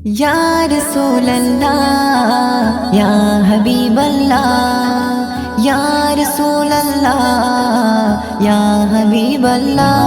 या रसूल अल्लाह या हबीब अल्लाह या रसूल अल्लाह या हबीब अल्लाह।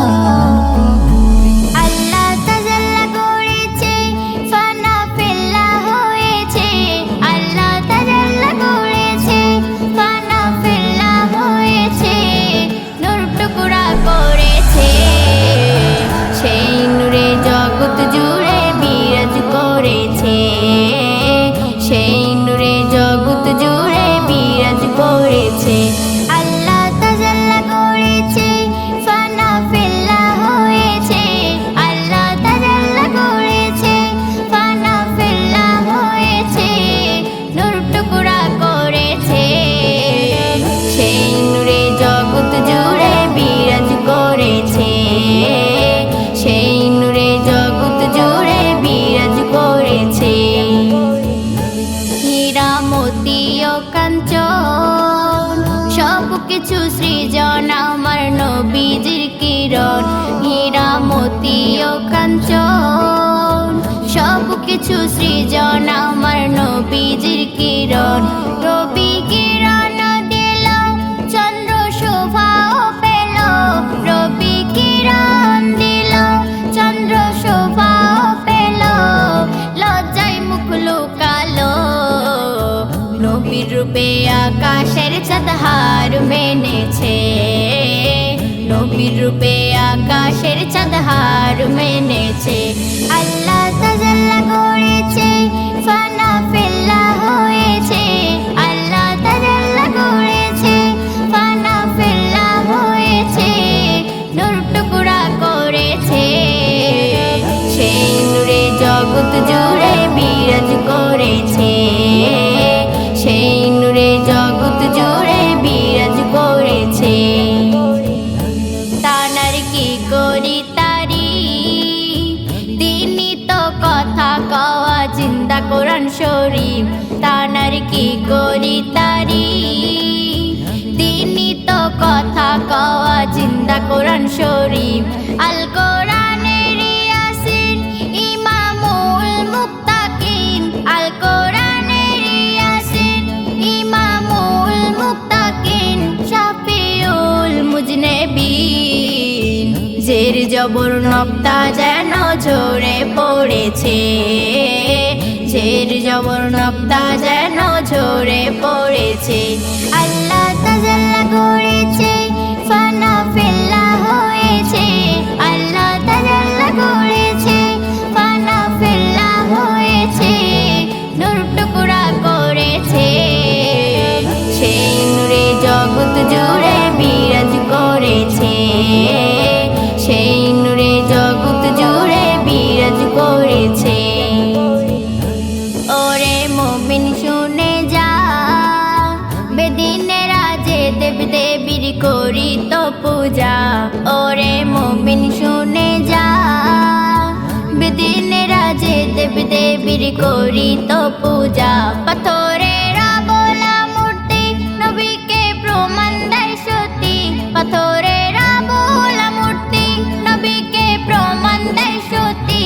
কিছু সৃজন আমার নবীজির কিরণ, হীরা মতি ও কাঞ্চন সব কিছু সৃজন আমার নবীজির কিরণ। রবি কিরণ দিল চন্দ্র শোভাও পেল, রবি কিরণ দিল চন্দ্র শোভাও পেল, লজ্জায় মুখ লুকালো নবীর রূপে আকাশের চাঁদ হার মেনেছে, নবীর রূপে আকাশের চাঁদ হার মেনেছে। আল্লাহ তাআলা গড়েছে ফানা ফিল্লা হয়েছে, আল্লাহ তাআলা গড়েছে ফানা ফিল্লা হয়েছে, নূর টুকরা করেছে সেই নূরে জগৎ জুড়ে বিরাজ করেছে, সেই নূরে জগৎ জুড়ে বিরাজ করেছে। তানার কি করি তারি তিনি তো কথা কওয়া জিন্দা কোরআন শরীফ, তানার কি করি তারি তিনি তো কথা কওয়া জিন্দা কোরআন শরীফ। আল কোরআনের ইয়াসিন ইমামুল মুত্তাকিন, আল কোরআনের ইয়াসিন ইমামুল মুত্তাকিন, শাফিউল মুজনিবিন, জের জবর নক্তা যেন ঝরে পড়েছে, জের জবর নক্তা যেন ঝরে পড়েছে। আল্লাহ তাআলা গড়েছে ফানা ফিল্লা হয়েছে, আল্লাহ তাআলা গড়েছে ফানা ফিল্লা হয়েছে, নূর টুকরা করেছে সেই নূরে জগৎ জুড়ে বিরাজ করেছে, সেই নূরে জগৎ জুড়ে বিরাজ করেছে। ওরে মুমিন শুনে যা বেদিনের রাজে দেব দেবীর করি তো পূজা, ওরে মুমিন শুনে যা বেদিনের রাজে দেব দেবীর করি তো পূজা। পাথরের আবলা মূর্তি নবীকে প্রমাণ দেয় সতী, পাথরের আবলা মূর্তি নবীকে প্রমাণ দেয় সতী,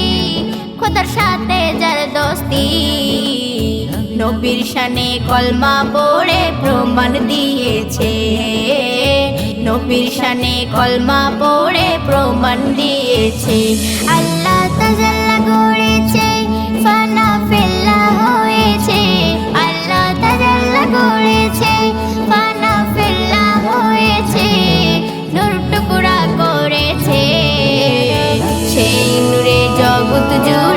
খোদার সাথে যার দোস্তি নবীর শানে কলমা পড়ে প্রমাণ দিয়েছে, নবীর শানে কলমা পড়ে প্রমাণ দিয়েছে। আল্লাহ তাআলা গড়েছে ফানা ফিল্লা হয়েছে, আল্লাহ তাআলা গড়েছে ফানা ফিল্লা হয়েছে, নূর টুকরা করেছে সেই নূরে জগৎ জুড়ে